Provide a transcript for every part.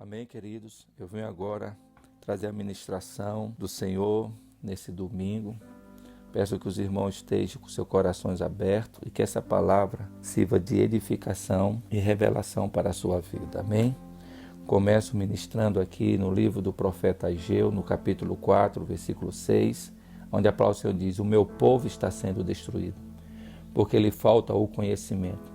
Amém, queridos? Eu venho agora trazer a ministração do Senhor nesse domingo. Peço que os irmãos estejam com seus corações abertos e que essa palavra sirva de edificação e revelação para a sua vida. Amém? Começo ministrando aqui no livro do profeta Ageu, no capítulo 4, versículo 6, onde a palavra do Senhor diz: o meu povo está sendo destruído, porque lhe falta o conhecimento.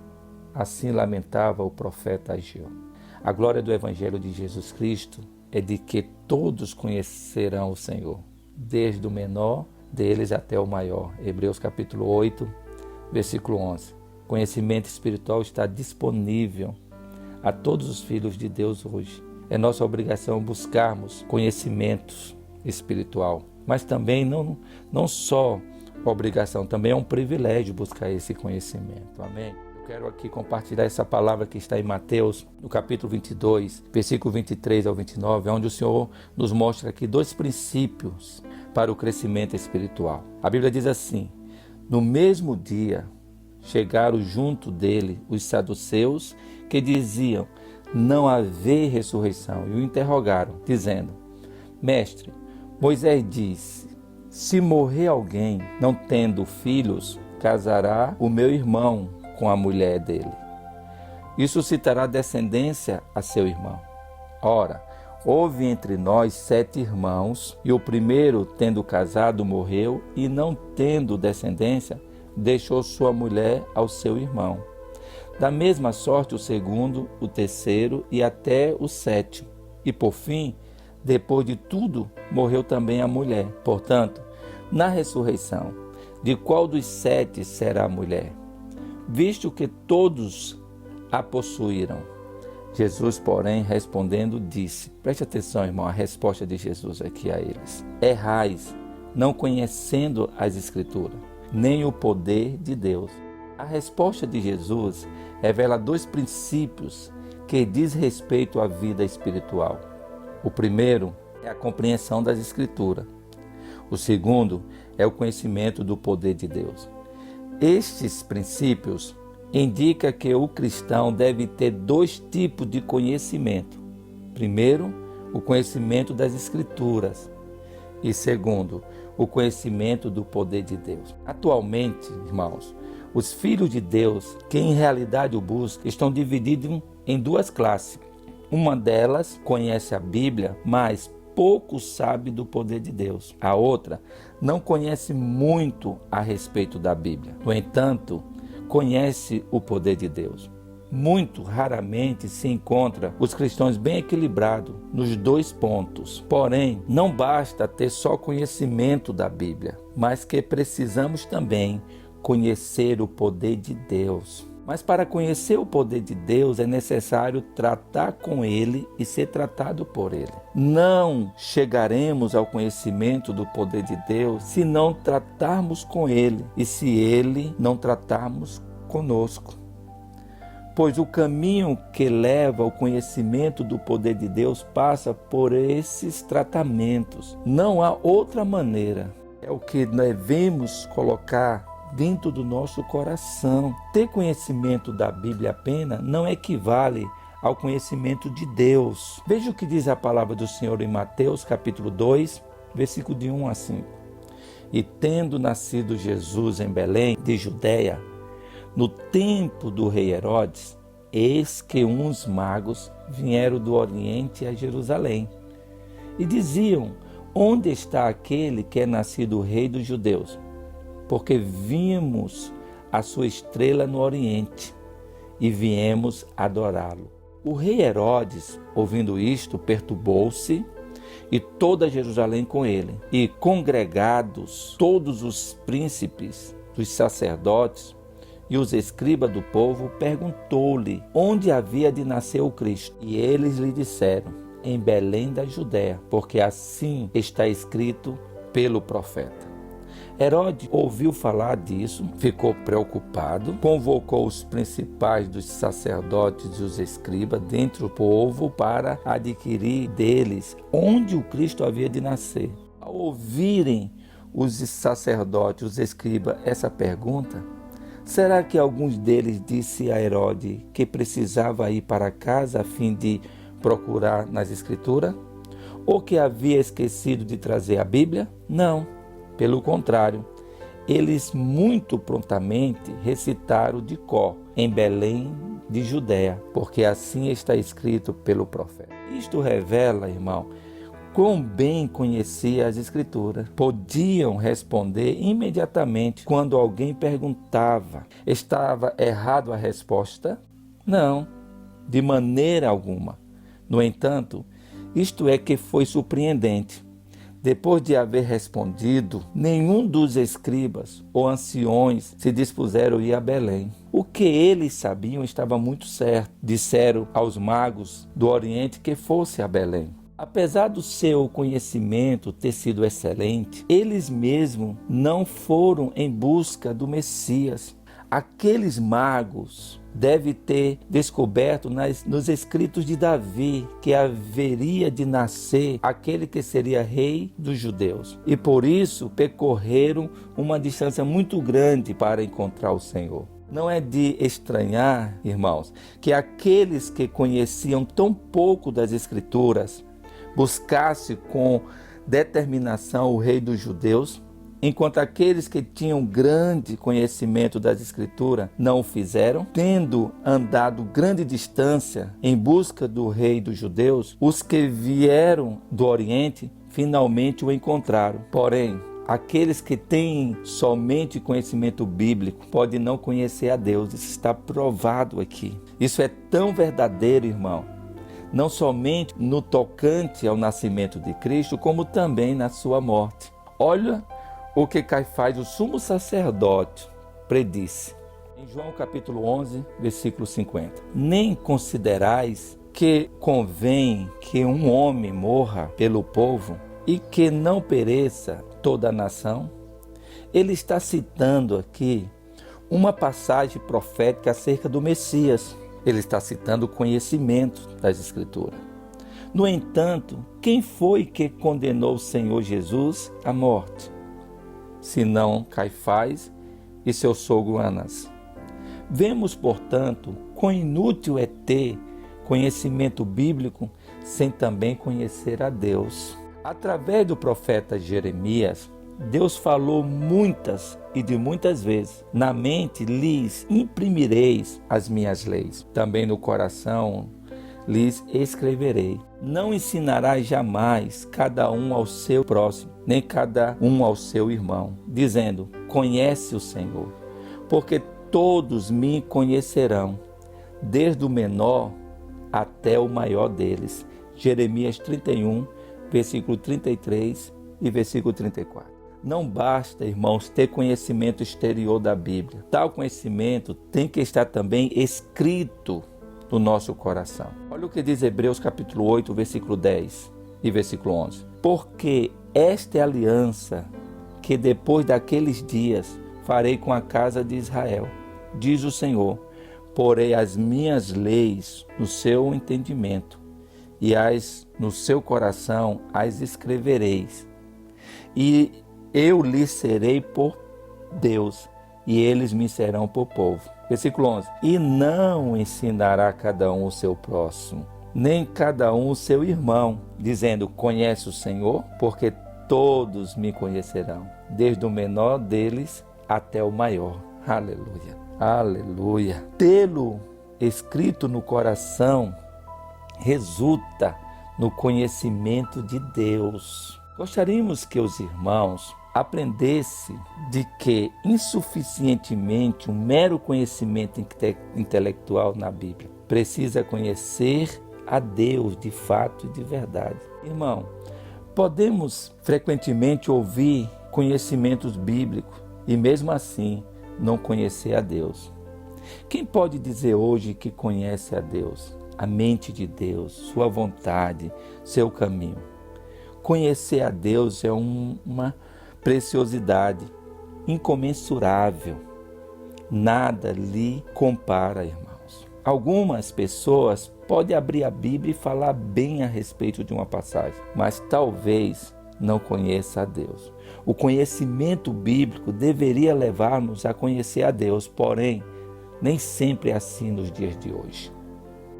Assim lamentava o profeta Ageu. A glória do Evangelho de Jesus Cristo é de que todos conhecerão o Senhor, desde o menor deles até o maior. Hebreus capítulo 8, versículo 11. Conhecimento espiritual está disponível a todos os filhos de Deus hoje. É nossa obrigação buscarmos conhecimentos espiritual, mas também não só obrigação, também é um privilégio buscar esse conhecimento. Amém? Quero aqui compartilhar essa palavra que está em Mateus, no capítulo 22, versículo 23 ao 29, onde o Senhor nos mostra aqui dois princípios para o crescimento espiritual. A Bíblia diz assim: no mesmo dia chegaram junto dele os saduceus que diziam não haver ressurreição, e o interrogaram, dizendo: Mestre, Moisés disse, se morrer alguém não tendo filhos, casará o meu irmão com a mulher dele. E suscitará descendência a seu irmão. Ora, houve entre nós 7 irmãos, e o primeiro, tendo casado, morreu, e não tendo descendência, deixou sua mulher ao seu irmão. Da mesma sorte o segundo, o terceiro e até o 7º. E por fim, depois de tudo, morreu também a mulher. Portanto, na ressurreição, de qual dos 7 será a mulher? Visto que todos a possuíram. Jesus, porém, respondendo, disse, preste atenção, irmão, a resposta de Jesus aqui a eles: errais, não conhecendo as Escrituras, nem o poder de Deus. A resposta de Jesus revela 2 princípios que diz respeito à vida espiritual. O primeiro é a compreensão das Escrituras. O segundo é o conhecimento do poder de Deus. Estes princípios indicam que o cristão deve ter 2 tipos de conhecimento. Primeiro, o conhecimento das Escrituras. E segundo, o conhecimento do poder de Deus. Atualmente, irmãos, os filhos de Deus, que em realidade o buscam, estão divididos em 2 classes. Uma delas conhece a Bíblia, mas pouco sabe do poder de Deus. A outra não conhece muito a respeito da Bíblia. No entanto, conhece o poder de Deus. Muito raramente se encontra os cristãos bem equilibrados nos 2 pontos. Porém, não basta ter só conhecimento da Bíblia, mas que precisamos também conhecer o poder de Deus. Mas para conhecer o poder de Deus é necessário tratar com Ele e ser tratado por Ele. Não chegaremos ao conhecimento do poder de Deus se não tratarmos com Ele e se Ele não tratarmos conosco. Pois o caminho que leva ao conhecimento do poder de Deus passa por esses tratamentos. Não há outra maneira. É o que devemos colocar dentro do nosso coração. Ter conhecimento da Bíblia apenas não equivale ao conhecimento de Deus. Veja o que diz a palavra do Senhor em Mateus capítulo 2, versículo de 1 a 5. E tendo nascido Jesus em Belém de Judeia, no tempo do rei Herodes, eis que uns magos vieram do Oriente a Jerusalém e diziam: onde está aquele que é nascido rei dos judeus? Porque vimos a sua estrela no Oriente e viemos adorá-lo. O rei Herodes, ouvindo isto, perturbou-se e toda Jerusalém com ele. E congregados todos os príncipes dos sacerdotes e os escribas do povo, perguntou-lhe onde havia de nascer o Cristo. E eles lhe disseram: em Belém da Judéia, porque assim está escrito pelo profeta. Herodes ouviu falar disso, ficou preocupado, convocou os principais dos sacerdotes e os escribas dentre o povo para adquirir deles onde o Cristo havia de nascer. Ao ouvirem os sacerdotes, os escribas, essa pergunta, será que alguns deles disse a Herodes que precisava ir para casa a fim de procurar nas Escrituras? Ou que havia esquecido de trazer a Bíblia? Não, pelo contrário. Eles muito prontamente recitaram de cor em Belém de Judéia, porque assim está escrito pelo profeta. Isto revela, irmão, quão bem conhecia as Escrituras. Podiam responder imediatamente quando alguém perguntava. Estava errado a resposta? Não, de maneira alguma. No entanto, isto é que foi surpreendente. Depois de haver respondido, nenhum dos escribas ou anciões se dispuseram a ir a Belém. O que eles sabiam estava muito certo. Disseram aos magos do Oriente que fosse a Belém. Apesar do seu conhecimento ter sido excelente, eles mesmos não foram em busca do Messias. Aqueles magos devem ter descoberto nos escritos de Davi que haveria de nascer aquele que seria rei dos judeus. E por isso percorreram uma distância muito grande para encontrar o Senhor. Não é de estranhar, irmãos, que aqueles que conheciam tão pouco das Escrituras buscassem com determinação o rei dos judeus, enquanto aqueles que tinham grande conhecimento das Escrituras não o fizeram, tendo andado grande distância em busca do rei dos judeus, os que vieram do Oriente finalmente o encontraram. Porém, aqueles que têm somente conhecimento bíblico podem não conhecer a Deus. Isso está provado aqui. Isso é tão verdadeiro, irmão, não somente no tocante ao nascimento de Cristo, como também na sua morte. Olha o que Caifás, o sumo sacerdote, predisse. Em João capítulo 11, versículo 50. Nem considerais que convém que um homem morra pelo povo e que não pereça toda a nação? Ele está citando aqui uma passagem profética acerca do Messias. Ele está citando o conhecimento das Escrituras. No entanto, quem foi que condenou o Senhor Jesus à morte? Senão Caifás e seu sogro Anás. Vemos, portanto, quão inútil é ter conhecimento bíblico sem também conhecer a Deus. Através do profeta Jeremias, Deus falou muitas e de muitas vezes. Na mente lhes imprimireis as minhas leis. Também no coração lhes escreverei. Não ensinarás jamais cada um ao seu próximo, nem cada um ao seu irmão, dizendo: conhece o Senhor, porque todos me conhecerão, desde o menor até o maior deles. Jeremias 31, versículo 33 e versículo 34. Não basta, irmãos, ter conhecimento exterior da Bíblia. Tal conhecimento tem que estar também escrito no nosso coração. Olha o que diz Hebreus capítulo 8, versículo 10 e versículo 11. Porque esta é a aliança que depois daqueles dias farei com a casa de Israel, diz o Senhor. Porei as minhas leis no seu entendimento e no seu coração as escrevereis. E eu lhes serei por Deus e eles me serão por povo. Versículo 11. E não ensinará cada um o seu próximo, nem cada um o seu irmão, dizendo: conhece o Senhor, porque todos me conhecerão, desde o menor deles até o maior. Aleluia, aleluia. Tê-lo escrito no coração resulta no conhecimento de Deus. Gostaríamos que os irmãos aprendessem de que insuficientemente um mero conhecimento intelectual na Bíblia. Precisa conhecer a Deus de fato e de verdade. Irmão, podemos frequentemente ouvir conhecimentos bíblicos e mesmo assim não conhecer a Deus. Quem pode dizer hoje que conhece a Deus, a mente de Deus, sua vontade, seu caminho? Conhecer a Deus é uma preciosidade incomensurável. Nada lhe compara, irmãos. Algumas pessoas podem abrir a Bíblia e falar bem a respeito de uma passagem, mas talvez não conheça a Deus. O conhecimento bíblico deveria levar-nos a conhecer a Deus, porém, nem sempre é assim nos dias de hoje.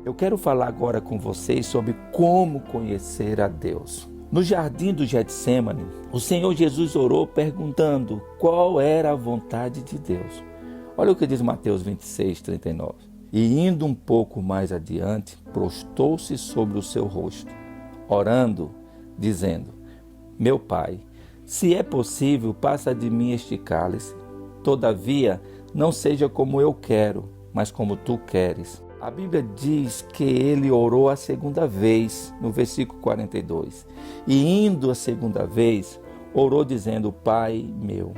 Eu quero falar agora com vocês sobre como conhecer a Deus. No jardim do Getsêmani, o Senhor Jesus orou perguntando qual era a vontade de Deus. Olha o que diz Mateus 26, 39. E indo um pouco mais adiante, prostou-se sobre o seu rosto, orando, dizendo: Meu Pai, se é possível, passa de mim este cálice. Todavia, não seja como eu quero, mas como tu queres. A Bíblia diz que ele orou a segunda vez, no versículo 42. E indo a segunda vez, orou dizendo: Pai meu,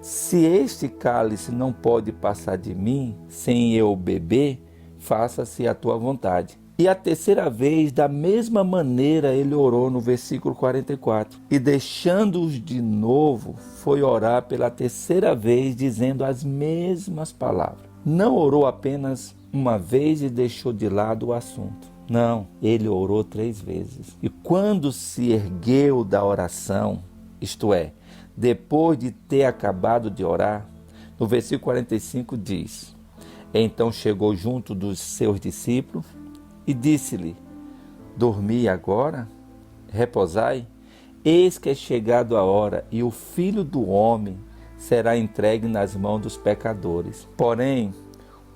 se este cálice não pode passar de mim sem eu beber, faça-se a tua vontade. E a terceira vez, da mesma maneira, ele orou no versículo 44. E deixando-os de novo, foi orar pela terceira vez, dizendo as mesmas palavras. Não orou apenas uma vez e deixou de lado o assunto. Não, ele orou 3 vezes. E quando se ergueu da oração, isto é, depois de ter acabado de orar, no versículo 45 diz: Então chegou junto dos seus discípulos e disse-lhe: Dormi agora? Reposai? Eis que é chegado a hora, e o Filho do Homem será entregue nas mãos dos pecadores. Porém,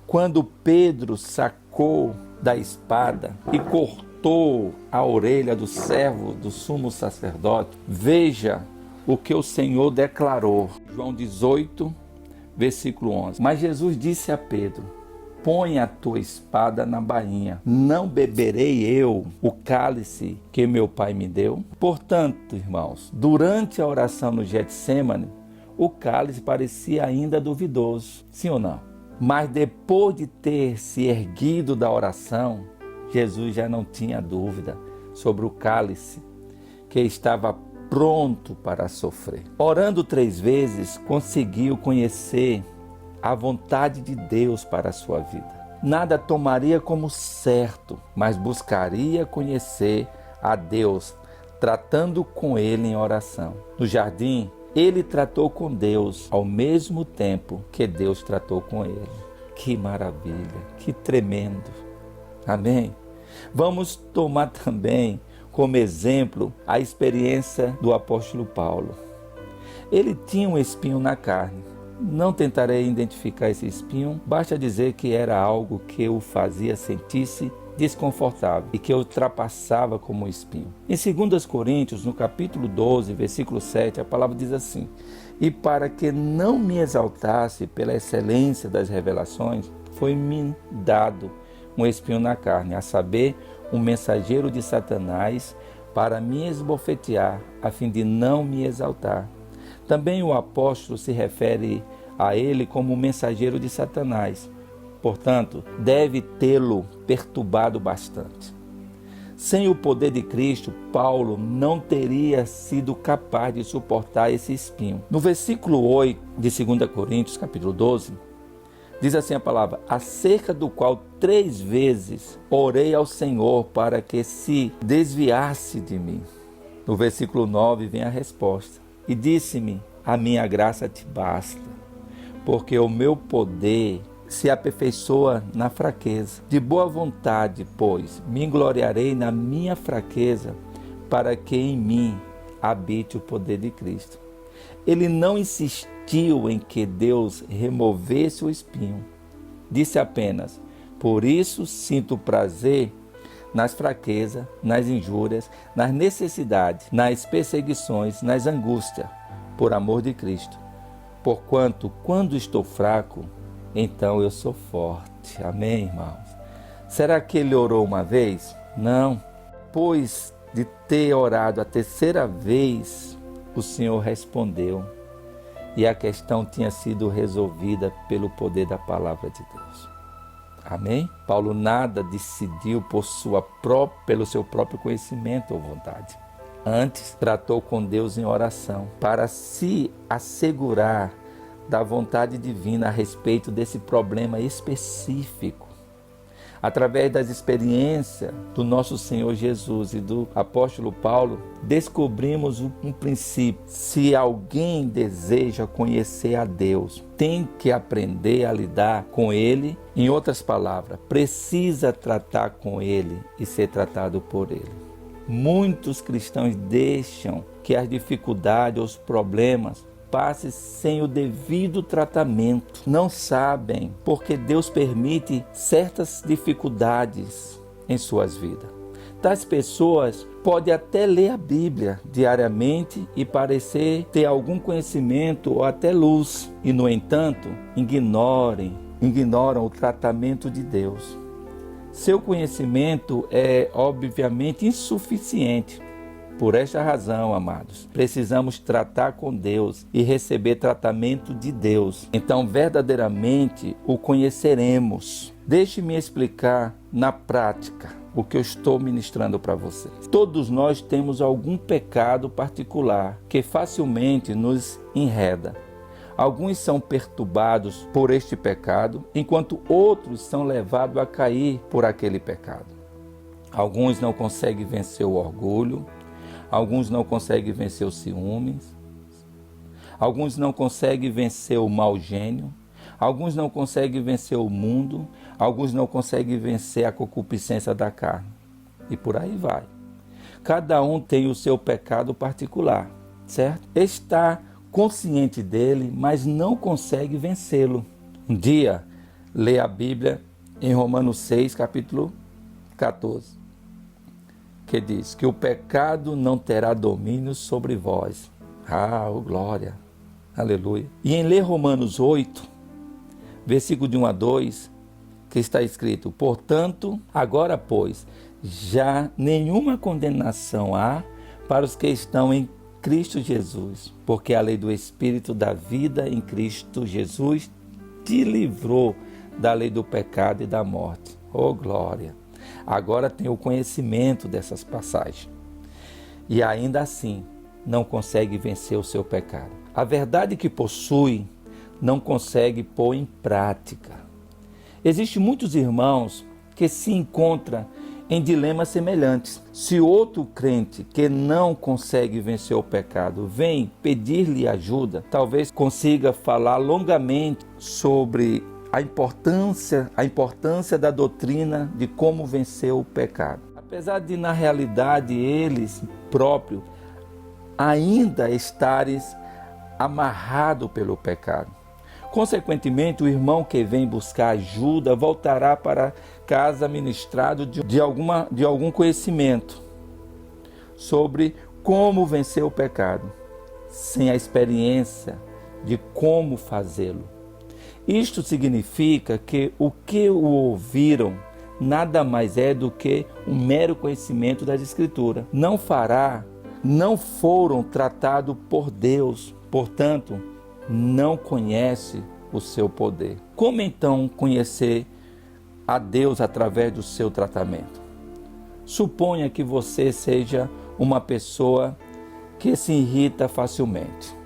quando Pedro sacou da espada e cortou a orelha do servo do sumo sacerdote, veja o que o Senhor declarou. João 18, versículo 11. Mas Jesus disse a Pedro: Põe a tua espada na bainha. Não beberei eu o cálice que meu Pai me deu? Portanto, irmãos, durante a oração no Getsêmani, o cálice parecia ainda duvidoso. Sim ou não? Mas depois de ter se erguido da oração, Jesus já não tinha dúvida sobre o cálice que estava pronto para sofrer. Orando 3 vezes, conseguiu conhecer a vontade de Deus para a sua vida. Nada tomaria como certo, mas buscaria conhecer a Deus, tratando com Ele em oração. No jardim, ele tratou com Deus ao mesmo tempo que Deus tratou com ele. Que maravilha, que tremendo. Amém? Vamos tomar também como exemplo a experiência do apóstolo Paulo. Ele tinha um espinho na carne. Não tentarei identificar esse espinho, basta dizer que era algo que o fazia sentir-se desconfortável e que ultrapassava como um espinho. Em 2 Coríntios, no capítulo 12, versículo 7, a palavra diz assim: E para que não me exaltasse pela excelência das revelações, foi-me dado um espinho na carne, a saber, um mensageiro de Satanás, para me esbofetear, a fim de não me exaltar. Também o apóstolo se refere a ele como mensageiro de Satanás. Portanto, deve tê-lo perturbado bastante. Sem o poder de Cristo, Paulo não teria sido capaz de suportar esse espinho. No versículo 8 de 2 Coríntios, capítulo 12, diz assim a palavra: acerca do qual 3 vezes orei ao Senhor para que se desviasse de mim. No versículo 9 vem a resposta: e disse-me, a minha graça te basta, porque o meu poder se aperfeiçoa na fraqueza. De boa vontade, pois, me gloriarei na minha fraqueza, para que em mim habite o poder de Cristo. Ele não insistiu em que Deus removesse o espinho. Disse apenas: por isso sinto prazer nas fraquezas, nas injúrias, nas necessidades, nas perseguições, nas angústias, por amor de Cristo. Porquanto, quando estou fraco, então eu sou forte. Amém, irmãos? Será que ele orou uma vez? Não. Pois de ter orado a terceira vez, o Senhor respondeu. E a questão tinha sido resolvida pelo poder da palavra de Deus. Amém? Paulo nada decidiu pelo seu próprio conhecimento ou vontade. Antes, tratou com Deus em oração para se assegurar da vontade divina a respeito desse problema específico. Através das experiências do nosso Senhor Jesus e do apóstolo Paulo, descobrimos um princípio. Se alguém deseja conhecer a Deus, tem que aprender a lidar com Ele. Em outras palavras, precisa tratar com Ele e ser tratado por Ele. Muitos cristãos deixam que as dificuldades, os problemas, passe sem o devido tratamento. Não sabem porque Deus permite certas dificuldades em suas vidas. Tais pessoas podem até ler a Bíblia diariamente e parecer ter algum conhecimento ou até luz. E, no entanto, ignoram o tratamento de Deus. Seu conhecimento é, obviamente, insuficiente. Por esta razão, amados, precisamos tratar com Deus e receber tratamento de Deus. Então, verdadeiramente, o conheceremos. Deixe-me explicar na prática o que eu estou ministrando para vocês. Todos nós temos algum pecado particular que facilmente nos enreda. Alguns são perturbados por este pecado, enquanto outros são levados a cair por aquele pecado. Alguns não conseguem vencer o orgulho. Alguns não conseguem vencer os ciúmes, alguns não conseguem vencer o mau gênio, alguns não conseguem vencer o mundo, alguns não conseguem vencer a concupiscência da carne. E por aí vai. Cada um tem o seu pecado particular, certo? Está consciente dele, mas não consegue vencê-lo. Um dia, lê a Bíblia em Romanos 6, capítulo 14. Que diz que o pecado não terá domínio sobre vós. Glória, aleluia. E em ler Romanos 8, versículo de 1 a 2, que está escrito: portanto, agora pois, já nenhuma condenação há para os que estão em Cristo Jesus, porque a lei do Espírito da vida em Cristo Jesus te livrou da lei do pecado e da morte. Glória! Agora tem o conhecimento dessas passagens. E ainda assim, não consegue vencer o seu pecado. A verdade que possui, não consegue pôr em prática. Existem muitos irmãos que se encontram em dilemas semelhantes. Se outro crente que não consegue vencer o pecado vem pedir-lhe ajuda, talvez consiga falar longamente sobre a importância da doutrina de como vencer o pecado. Apesar de, na realidade, eles próprios ainda estarem amarrados pelo pecado. Consequentemente, o irmão que vem buscar ajuda voltará para casa ministrado de algum conhecimento sobre como vencer o pecado, sem a experiência de como fazê-lo. Isto significa que o que o ouviram nada mais é do que um mero conhecimento das Escrituras. Não foram tratados por Deus, portanto, não conhece o seu poder. Como então conhecer a Deus através do seu tratamento? Suponha que você seja uma pessoa que se irrita facilmente.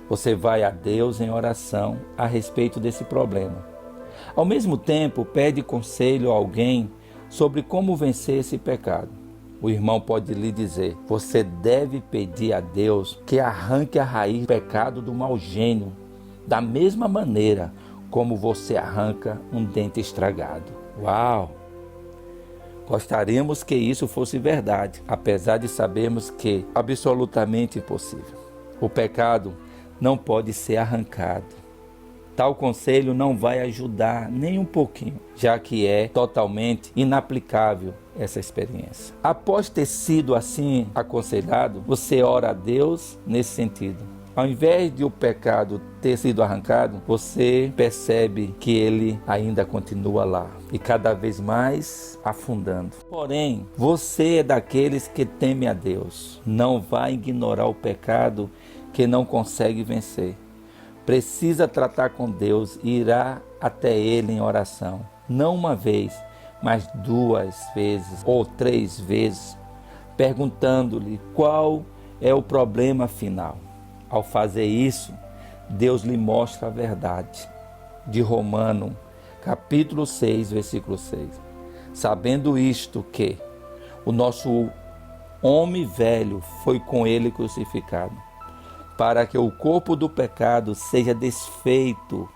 Você vai a Deus em oração a respeito desse problema. Ao mesmo tempo, pede conselho a alguém sobre como vencer esse pecado. O irmão pode lhe dizer: você deve pedir a Deus que arranque a raiz do pecado do mau gênio, da mesma maneira como você arranca um dente estragado. Uau! Gostaríamos que isso fosse verdade, apesar de sabermos que é absolutamente impossível. O pecado não pode ser arrancado. Tal conselho não vai ajudar nem um pouquinho, já que é totalmente inaplicável essa experiência. Após ter sido assim aconselhado, você ora a Deus nesse sentido. Ao invés de o pecado ter sido arrancado, você percebe que ele ainda continua lá e cada vez mais afundando. Porém, você é daqueles que temem a Deus. Não vai ignorar o pecado que não consegue vencer. Precisa tratar com Deus e irá até Ele em oração. Não uma vez, mas 2 vezes ou 3 vezes, perguntando-lhe qual é o problema final. Ao fazer isso, Deus lhe mostra a verdade. De Romanos, capítulo 6, versículo 6. sabendo isto que o nosso homem velho foi com ele crucificado, para que o corpo do pecado seja desfeito,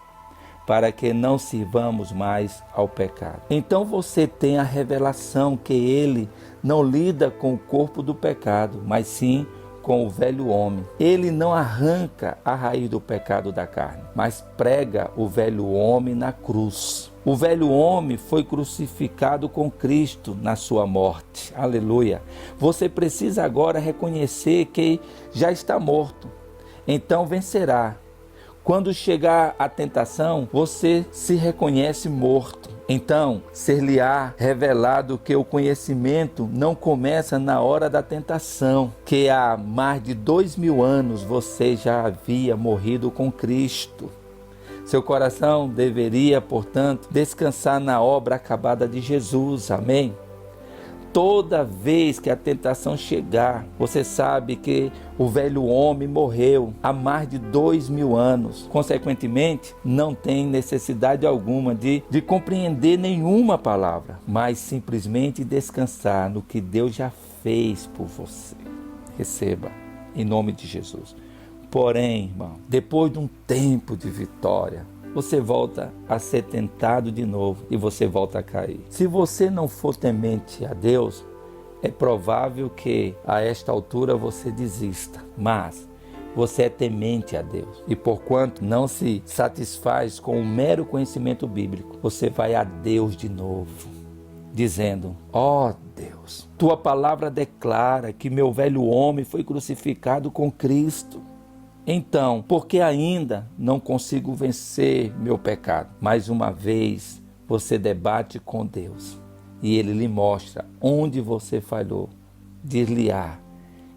para que não sirvamos mais ao pecado. Então você tem a revelação que ele não lida com o corpo do pecado, mas sim com o velho homem. Ele não arranca a raiz do pecado da carne, mas prega o velho homem na cruz. O velho homem foi crucificado com Cristo na sua morte. Aleluia. Você precisa agora reconhecer que já está morto. Então vencerá. Quando chegar a tentação, você se reconhece morto. Então, ser-lhe-á revelado que o conhecimento não começa na hora da tentação, que há mais de 2000 anos você já havia morrido com Cristo. Seu coração deveria, portanto, descansar na obra acabada de Jesus. Amém? Toda vez que a tentação chegar, você sabe que o velho homem morreu há mais de 2000 anos. Consequentemente, não tem necessidade alguma de compreender nenhuma palavra, mas simplesmente descansar no que Deus já fez por você. Receba, em nome de Jesus. Porém, irmão, depois de um tempo de vitória, você volta a ser tentado de novo e você volta a cair. Se você não for temente a Deus, é provável que a esta altura você desista, mas você é temente a Deus. E porquanto não se satisfaz com o mero conhecimento bíblico, você vai a Deus de novo, dizendo: ó Deus, tua palavra declara que meu velho homem foi crucificado com Cristo. Então, porque ainda não consigo vencer meu pecado? Mais uma vez, você debate com Deus e Ele lhe mostra onde você falhou. Dir-lhe-á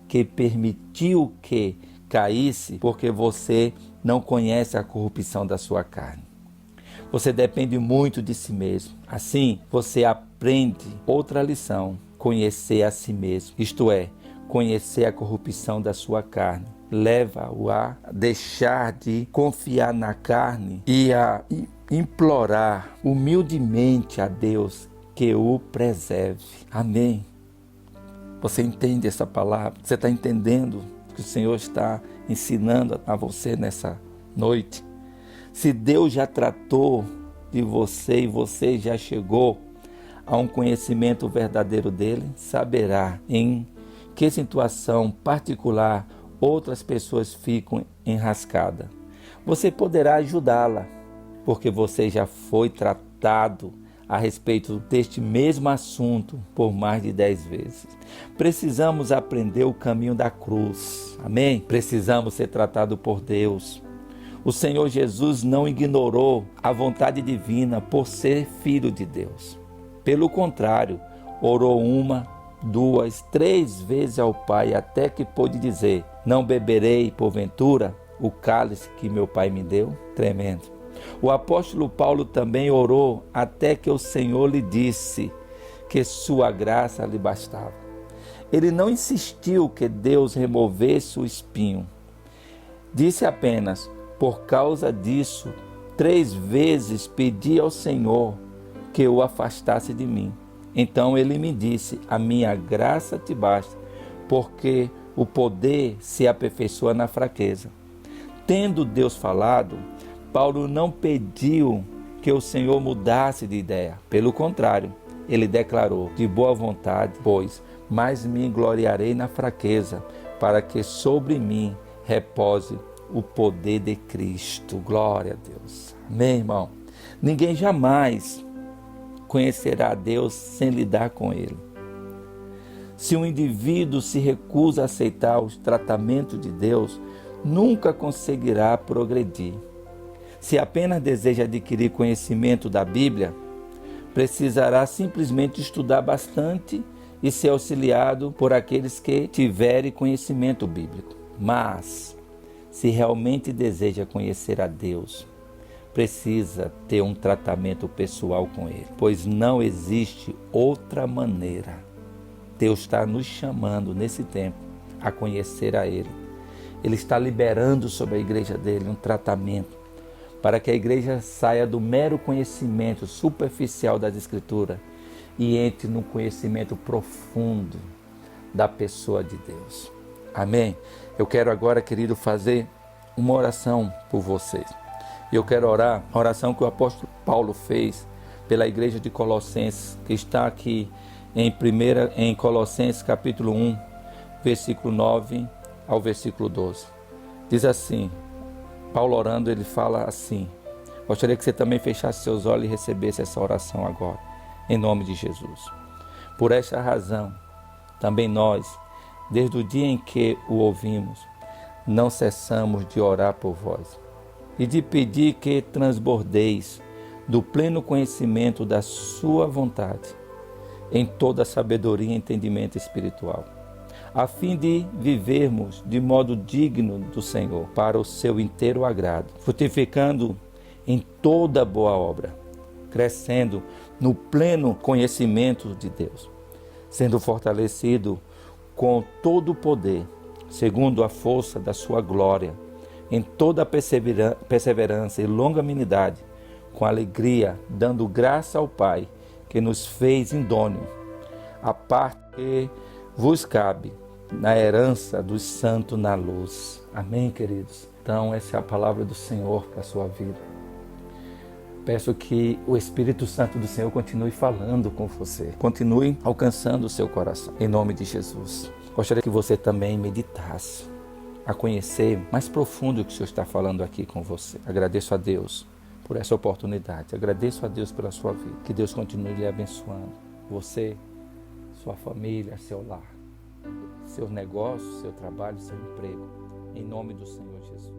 que permitiu que caísse porque você não conhece a corrupção da sua carne. Você depende muito de si mesmo. Assim, você aprende outra lição: conhecer a si mesmo, isto é, conhecer a corrupção da sua carne. Leva-o a deixar de confiar na carne e a implorar humildemente a Deus que o preserve. Amém? Você entende essa palavra? Você está entendendo o que o Senhor está ensinando a você nessa noite? Se Deus já tratou de você e você já chegou a um conhecimento verdadeiro dele, saberá em que situação particular outras pessoas ficam enrascadas. Você poderá ajudá-la, porque você já foi tratado a respeito deste mesmo assunto por mais de 10 vezes. Precisamos aprender o caminho da cruz. Amém? Precisamos ser tratados por Deus. O Senhor Jesus não ignorou a vontade divina por ser filho de Deus. Pelo contrário, orou 1, 2, 3 vezes ao Pai, até que pôde dizer: não beberei, porventura, o cálice que meu Pai me deu? Tremendo. O apóstolo Paulo também orou até que o Senhor lhe disse que sua graça lhe bastava. Ele não insistiu que Deus removesse o espinho. Disse apenas: por causa disso, 3 vezes pedi ao Senhor que o afastasse de mim. Então ele me disse: a minha graça te basta, porque o poder se aperfeiçoa na fraqueza. Tendo Deus falado, Paulo não pediu que o Senhor mudasse de ideia. Pelo contrário, ele declarou: de boa vontade, pois, mais me gloriarei na fraqueza, para que sobre mim repose o poder de Cristo. Glória a Deus. Amém, irmão? Ninguém jamais conhecerá a Deus sem lidar com Ele. Se um indivíduo se recusa a aceitar os tratamentos de Deus, nunca conseguirá progredir. Se apenas deseja adquirir conhecimento da Bíblia, precisará simplesmente estudar bastante e ser auxiliado por aqueles que tiverem conhecimento bíblico. Mas, se realmente deseja conhecer a Deus, precisa ter um tratamento pessoal com Ele, pois não existe outra maneira. Deus está nos chamando nesse tempo a conhecer a Ele. Ele está liberando sobre a igreja dele um tratamento para que a igreja saia do mero conhecimento superficial das Escrituras e entre no conhecimento profundo da pessoa de Deus. Amém? Eu quero agora, querido, fazer uma oração por vocês. E eu quero orar a oração que o apóstolo Paulo fez pela igreja de Colossenses, que está aqui em Colossenses capítulo 1, versículo 9 ao versículo 12. Diz assim, Paulo orando, ele fala assim: gostaria que você também fechasse seus olhos e recebesse essa oração agora, em nome de Jesus. Por esta razão, também nós, desde o dia em que o ouvimos, não cessamos de orar por vós e de pedir que transbordeis do pleno conhecimento da sua vontade, em toda sabedoria e entendimento espiritual, a fim de vivermos de modo digno do Senhor, para o seu inteiro agrado, frutificando em toda boa obra, crescendo no pleno conhecimento de Deus, sendo fortalecido com todo o poder, segundo a força da sua glória, em toda perseverança e longanimidade, com alegria, dando graça ao Pai, que nos fez idôneo, a parte que vos cabe, na herança dos santos na luz. Amém, queridos? Então, essa é a palavra do Senhor para a sua vida. Peço que o Espírito Santo do Senhor continue falando com você, continue alcançando o seu coração, em nome de Jesus. Gostaria que você também meditasse a conhecer mais profundo o que o Senhor está falando aqui com você. Agradeço a Deus por essa oportunidade, agradeço a Deus pela sua vida, que Deus continue lhe abençoando, você, sua família, seu lar, seus negócios, seu trabalho, seu emprego, em nome do Senhor Jesus.